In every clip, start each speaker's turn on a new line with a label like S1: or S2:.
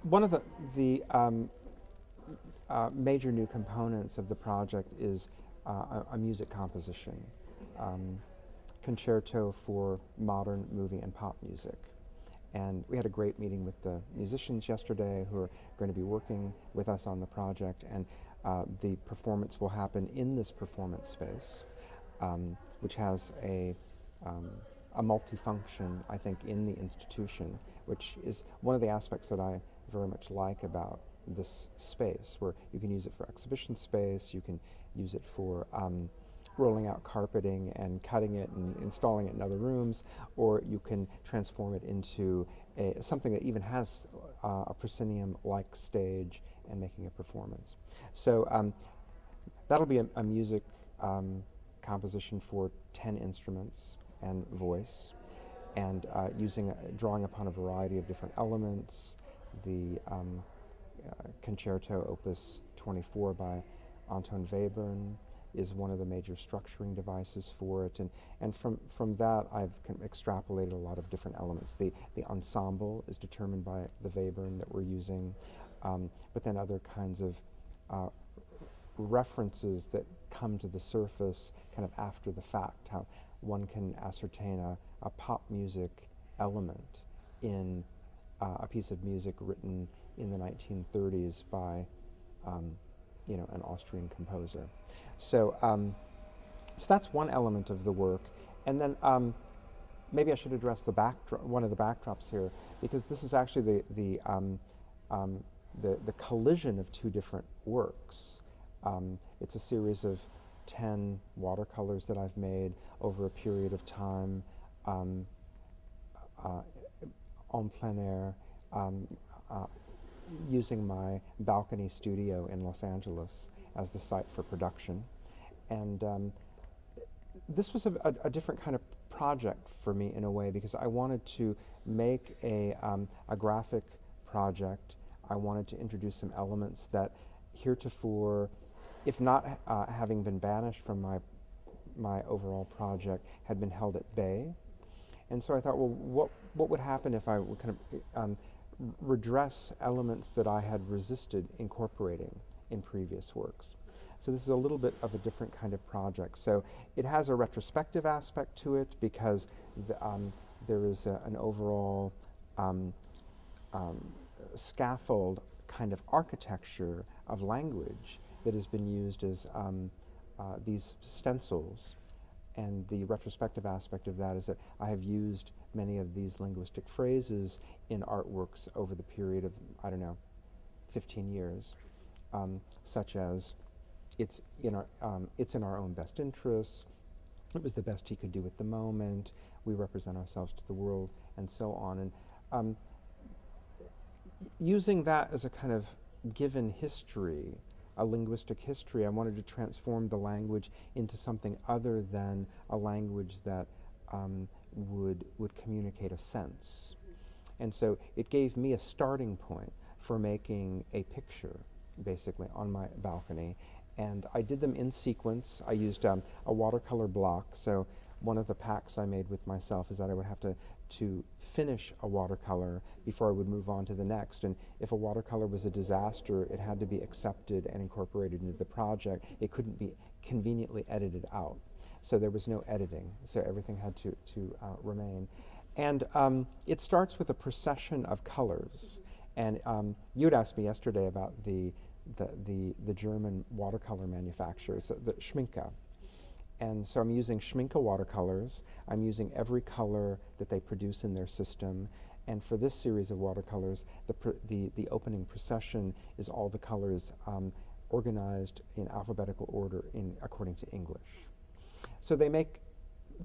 S1: One of the major new components of the project is a music composition, concerto for modern movie and pop music. And we had a great meeting with the musicians yesterday who are going to be working with us on the project, and the performance will happen in this performance space, which has a multifunction, I think, in the institution, which is one of the aspects that I very much like about this space, where you can use it for exhibition space, you can use it for rolling out carpeting and cutting it and installing it in other rooms, or you can transform it into something that even has a proscenium-like stage and making a performance. So that'll be a music composition for 10 instruments and voice, and drawing upon a variety of different elements. The Concerto Opus 24 by Anton Webern is one of the major structuring devices for it, and from that I've extrapolated a lot of different elements. The ensemble is determined by the Webern that we're using, but then other kinds of references that come to the surface kind of after the fact, how one can ascertain a pop music element in a piece of music written in the 1930s by an Austrian composer. So that's one element of the work. And then maybe I should address one of the backdrops here, because this is actually the collision of two different works. It's a series of 10 watercolors that I've made over a period of time en plein air, using my balcony studio in Los Angeles as the site for production. And this was a different kind of project for me in a way, because I wanted to make a graphic project. I wanted to introduce some elements that heretofore, if not having been banished from my overall project, had been held at bay. And so I thought, well, what would happen if I would kind of redress elements that I had resisted incorporating in previous works? So this is a little bit of a different kind of project. So it has a retrospective aspect to it, because there is an overall scaffold kind of architecture of language that has been used as these stencils. And the retrospective aspect of that is that I have used many of these linguistic phrases in artworks over the period of, 15 years, such as, it's in our own best interests, it was the best he could do at the moment, we represent ourselves to the world, and so on. And using that as a kind of given history, a linguistic history, I wanted to transform the language into something other than a language that would communicate a sense. And so it gave me a starting point for making a picture, basically, on my balcony. And I did them in sequence. I used a watercolor block. So one of the pacts I made with myself is that I would have to finish a watercolor before I would move on to the next. And if a watercolor was a disaster, it had to be accepted and incorporated into the project. It couldn't be conveniently edited out. So there was no editing. So everything had to remain. And it starts with a procession of colors. And you had asked me yesterday about the German watercolor manufacturers, the Schminke. And so I'm using Schminke watercolors. I'm using every color that they produce in their system. And for this series of watercolors, the opening procession is all the colors organized in alphabetical order according to English. So they make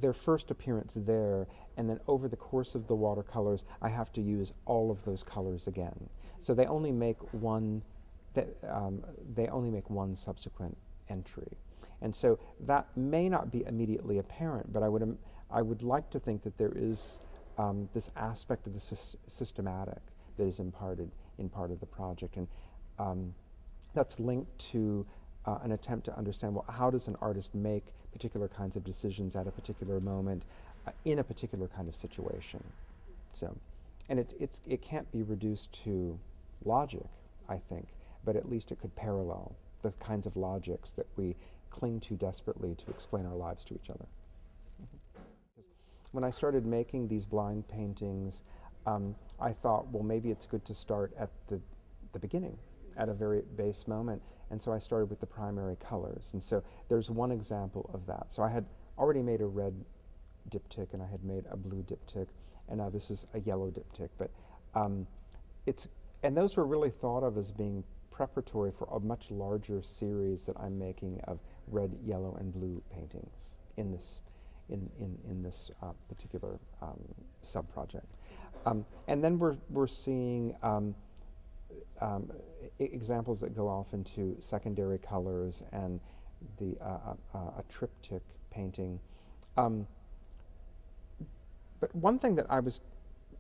S1: their first appearance there, and then over the course of the watercolors, I have to use all of those colors again. So they only make one subsequent entry. And so that may not be immediately apparent, but I would like to think that there is this aspect of the systematic that is imparted in part of the project. And that's linked to an attempt to understand, well, how does an artist make particular kinds of decisions at a particular moment in a particular kind of situation? So, and it can't be reduced to, logic, I think, but at least it could parallel the kinds of logics that we cling to desperately to explain our lives to each other. When I started making these blind paintings, I thought, well, maybe it's good to start at the beginning, at a very base moment, and so I started with the primary colors. And so there's one example of that. So I had already made a red diptych, and I had made a blue diptych, and now this is a yellow diptych. But and those were really thought of as being preparatory for a much larger series that I'm making of red, yellow, and blue paintings in this particular sub-project. And then we're seeing examples that go off into secondary colors and a triptych painting. But one thing that I was,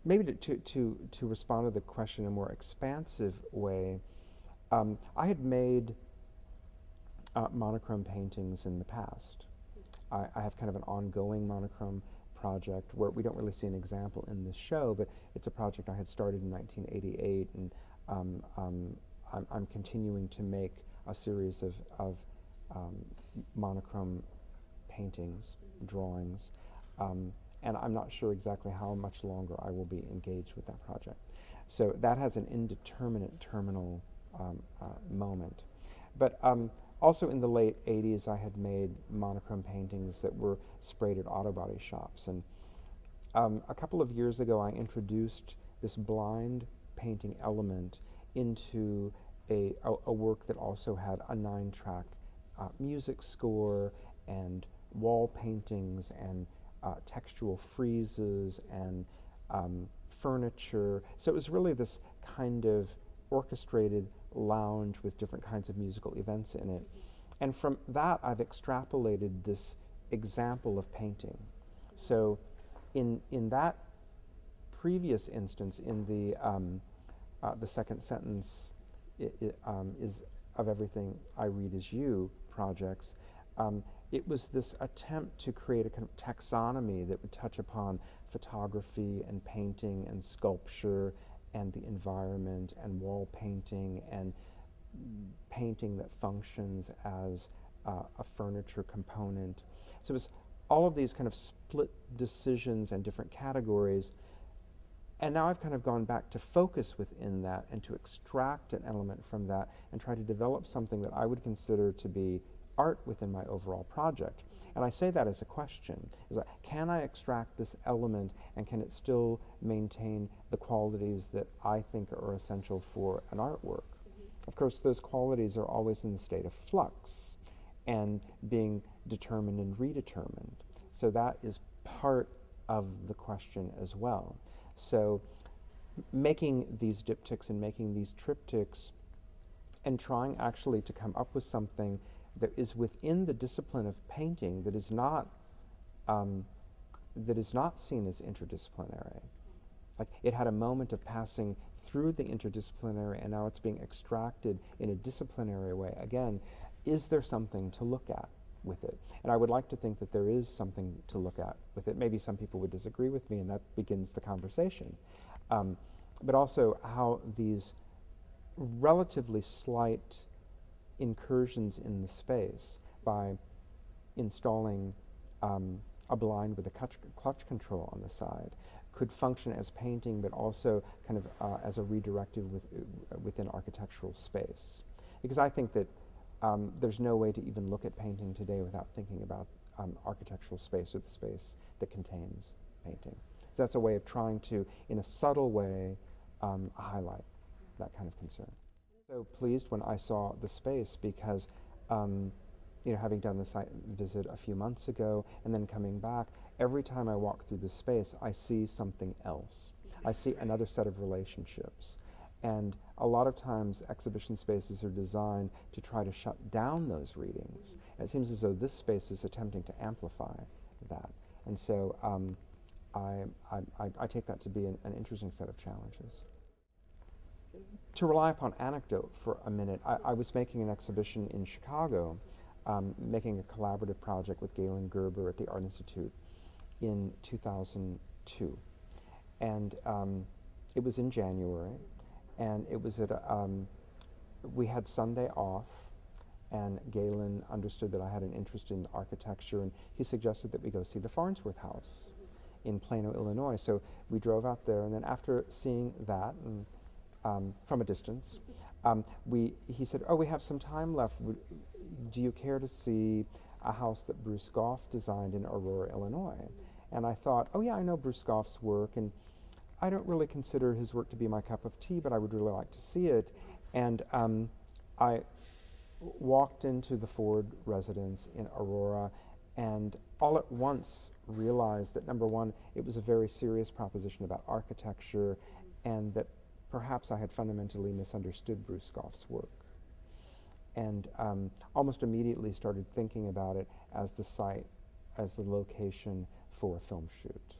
S1: maybe to respond to the question in a more expansive way, I had made monochrome paintings in the past. I have kind of an ongoing monochrome project where we don't really see an example in this show, but it's a project I had started in 1988, and I'm continuing to make a series of monochrome paintings, drawings, and I'm not sure exactly how much longer I will be engaged with that project. So that has an indeterminate terminal moment. But also in the late 80s, I had made monochrome paintings that were sprayed at auto body shops. And a couple of years ago, I introduced this blind painting element into a work that also had a 9-track music score and wall paintings and textual friezes and furniture. So it was really this kind of orchestrated lounge with different kinds of musical events in it. And from that, I've extrapolated this example of painting. So in that previous instance, in the second sentence is of everything I read as you projects, it was this attempt to create a kind of taxonomy that would touch upon photography and painting and sculpture and the environment and wall painting and painting that functions as a furniture component. So it was all of these kind of split decisions and different categories. And now I've kind of gone back to focus within that and to extract an element from that and try to develop something that I would consider to be art within my overall project. And I say that as a question, is like, can I extract this element and can it still maintain the qualities that I think are essential for an artwork? Of course, those qualities are always in the state of flux and being determined and redetermined. So that is part of the question as well. So making these diptychs and making these triptychs and trying actually to come up with something that is within the discipline of painting that is not seen as interdisciplinary. Like it had a moment of passing through the interdisciplinary and now it's being extracted in a disciplinary way. Again, is there something to look at with it? And I would like to think that there is something to look at with it. Maybe some people would disagree with me and that begins the conversation. But also how these relatively slight incursions in the space by installing a blind with a clutch control on the side could function as painting, but also kind of as a redirective within architectural space. Because I think that there's no way to even look at painting today without thinking about architectural space or the space that contains painting. So that's a way of trying to, in a subtle way, highlight that kind of concern. So pleased when I saw the space because, having done the site visit a few months ago and then coming back, every time I walk through the space, I see something else. I see another set of relationships. And a lot of times exhibition spaces are designed to try to shut down those readings. And it seems as though this space is attempting to amplify that. And so I take that to be an interesting set of challenges. To rely upon anecdote for a minute, I was making an exhibition in Chicago, making a collaborative project with Galen Gerber at the Art Institute in 2002. And it was in January, And it was at we had Sunday off, and Galen understood that I had an interest in architecture, and he suggested that we go see the Farnsworth House in Plano, Illinois. So we drove out there, and then after seeing that, and from a distance, he said, "Oh, we have some time left. Do you care to see a house that Bruce Goff designed in Aurora, Illinois?" And I thought, oh yeah, I know Bruce Goff's work, and I don't really consider his work to be my cup of tea, but I would really like to see it. And I walked into the Ford residence in Aurora, and all at once realized that, number one, it was a very serious proposition about architecture, and that perhaps I had fundamentally misunderstood Bruce Goff's work. And almost immediately started thinking about it as the site, as the location for a film shoot.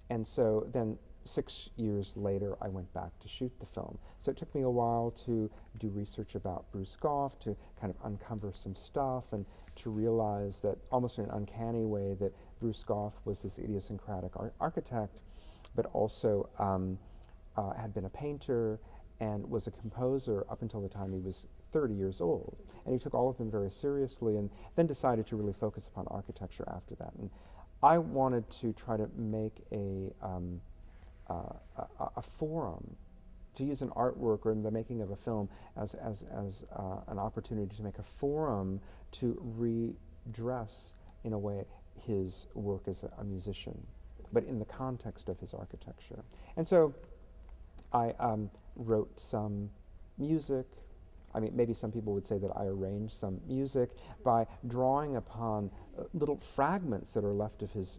S1: And so then 6 years later, I went back to shoot the film. So it took me a while to do research about Bruce Goff, to kind of uncover some stuff, and to realize that almost in an uncanny way that Bruce Goff was this idiosyncratic architect, but also had been a painter and was a composer up until the time he was 30 years old. And he took all of them very seriously, and then decided to really focus upon architecture after that. And I wanted to try to make a forum, to use an artwork or in the making of a film as an opportunity to make a forum to redress, in a way, his work as a musician, but in the context of his architecture. And so I wrote some music. I mean, maybe some people would say that I arranged some music by drawing upon little fragments that are left of his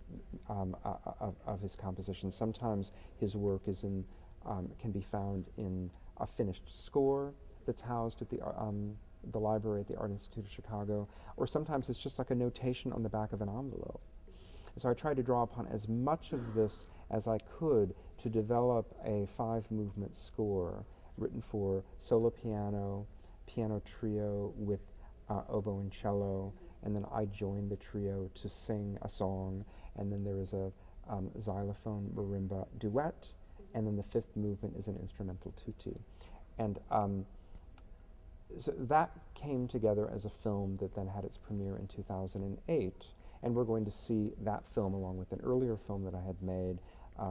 S1: composition. Sometimes his work is can be found in a finished score that's housed at the library at the Art Institute of Chicago, or sometimes it's just like a notation on the back of an envelope. So I tried to draw upon as much of this as I could to develop a 5-movement score written for solo piano, piano trio with oboe and cello, and then I joined the trio to sing a song, and then there is a xylophone marimba duet, and then the 5th movement is an instrumental tutti. And so that came together as a film that then had its premiere in 2008, and we're going to see that film along with an earlier film that I had made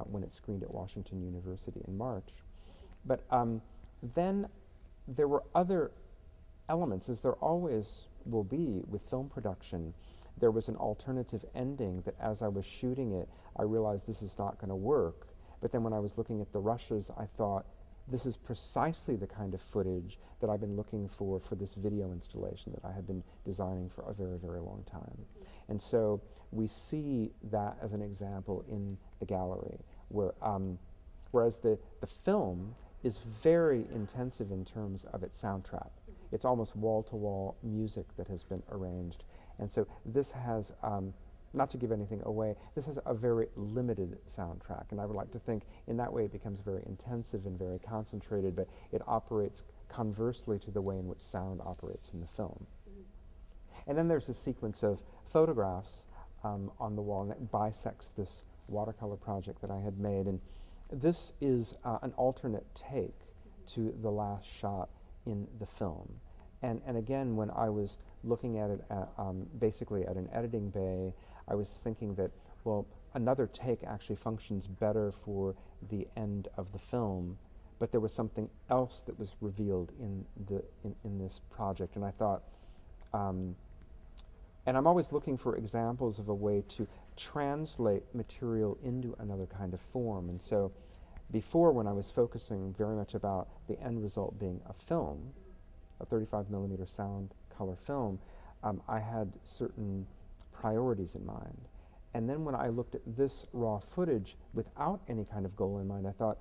S1: when it screened at Washington University in March. But then there were other elements, as there always will be with film production. There was an alternative ending that as I was shooting it, I realized this is not going to work. But then when I was looking at the rushes, I thought, this is precisely the kind of footage that I've been looking for this video installation that I had been designing for a very, very long time. And so we see that as an example in the gallery, where whereas the film is very intensive in terms of its soundtrack. It's almost wall-to-wall music that has been arranged. And so this has, not to give anything away, this has a very limited soundtrack. And I would like to think in that way it becomes very intensive and very concentrated, but it operates conversely to the way in which sound operates in the film. And then there's a sequence of photographs on the wall, and it bisects this watercolor project that I had made. And this is an alternate take to the last shot in the film. And again, when I was looking at it basically at an editing bay, I was thinking that, well, another take actually functions better for the end of the film, but there was something else that was revealed in this project. And I thought, and I'm always looking for examples of a way to translate material into another kind of form. And so before, when I was focusing very much about the end result being a film, a 35mm sound color film, I had certain priorities in mind. And then when I looked at this raw footage without any kind of goal in mind, I thought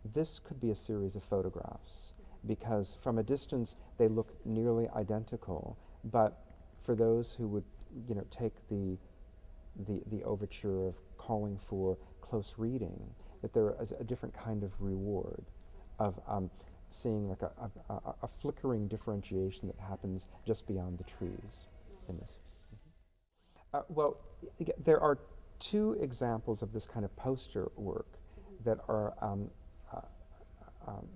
S1: this could be a series of photographs, because from a distance they look nearly identical, but for those who would, take the overture of calling for close reading, that there is a different kind of reward of seeing like a flickering differentiation that happens just beyond the trees in this. Well, there are 2 examples of this kind of poster work that are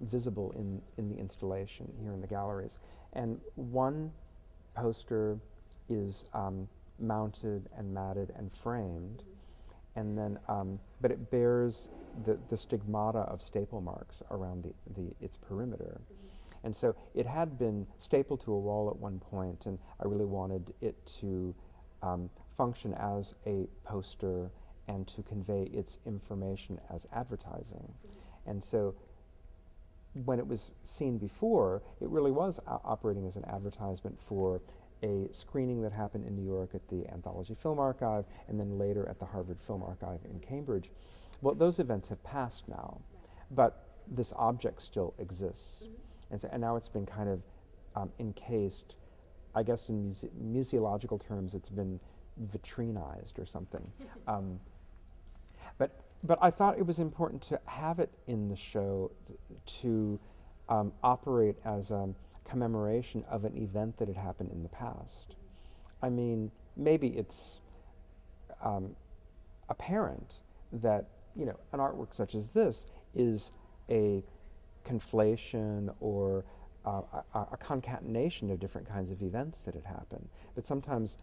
S1: visible in the installation here in the galleries. And one poster is mounted and matted and framed, and then, but it bears the stigmata of staple marks around its perimeter. And so it had been stapled to a wall at one point, and I really wanted it to function as a poster and to convey its information as advertising. And so when it was seen before, it really was operating as an advertisement for a screening that happened in New York at the Anthology Film Archive, and then later at the Harvard Film Archive in Cambridge. Well, those events have passed now, but this object still exists. And now it's been kind of encased, I guess in museological terms, it's been vitrinized or something. But I thought it was important to have it in the show to operate as a commemoration of an event that had happened in the past. I mean, maybe it's apparent that, you know, an artwork such as this is a conflation or a concatenation of different kinds of events that had happened. But sometimes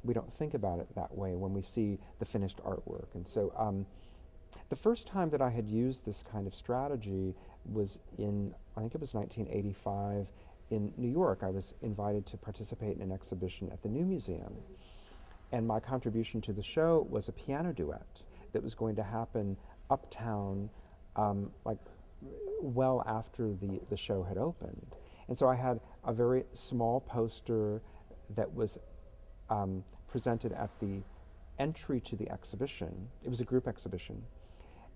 S1: we don't think about it that way when we see the finished artwork. And so the first time that I had used this kind of strategy was in, I think it was 1985, in New York. I was invited to participate in an exhibition at the New Museum. And my contribution to the show was a piano duet that was going to happen uptown, like well after the show had opened. And so I had a very small poster that was presented at the entry to the exhibition. It was a group exhibition.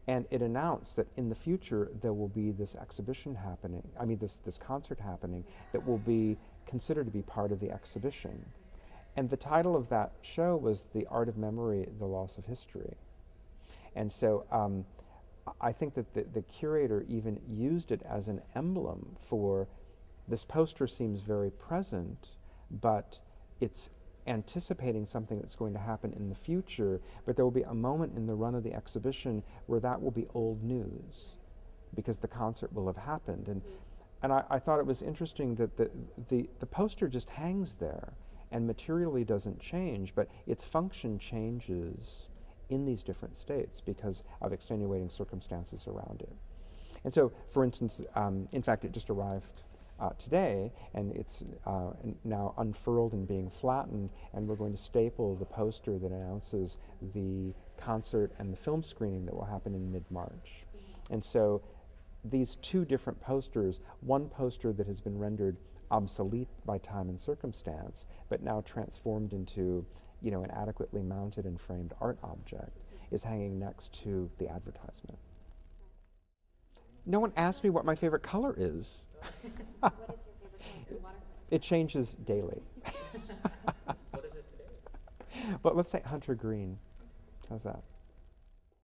S1: And it announced that in the future there will be this exhibition happening, I mean this concert happening that will be considered to be part of the exhibition. And the title of that show was The Art of Memory, The Loss of History. And so I think that the curator even used it as an emblem for, this poster seems very present, but it's anticipating something that's going to happen in the future, but there will be a moment in the run of the exhibition where that will be old news because the concert will have happened. And I thought it was interesting that the poster just hangs there and materially doesn't change, but its function changes in these different states because of extenuating circumstances around it. And so, for instance, in fact, it just arrived today, and it's now unfurled and being flattened, and we're going to staple the poster that announces the concert and the film screening that will happen in mid-March. And so these two different posters, one poster that has been rendered obsolete by time and circumstance, but now transformed into, you know, an adequately mounted and framed art object, is hanging next to the advertisement. No one asked me what my favorite color is.
S2: What is your favorite color in watercolor?
S1: It changes daily.
S2: What is it today?
S1: But let's say hunter green. How's that?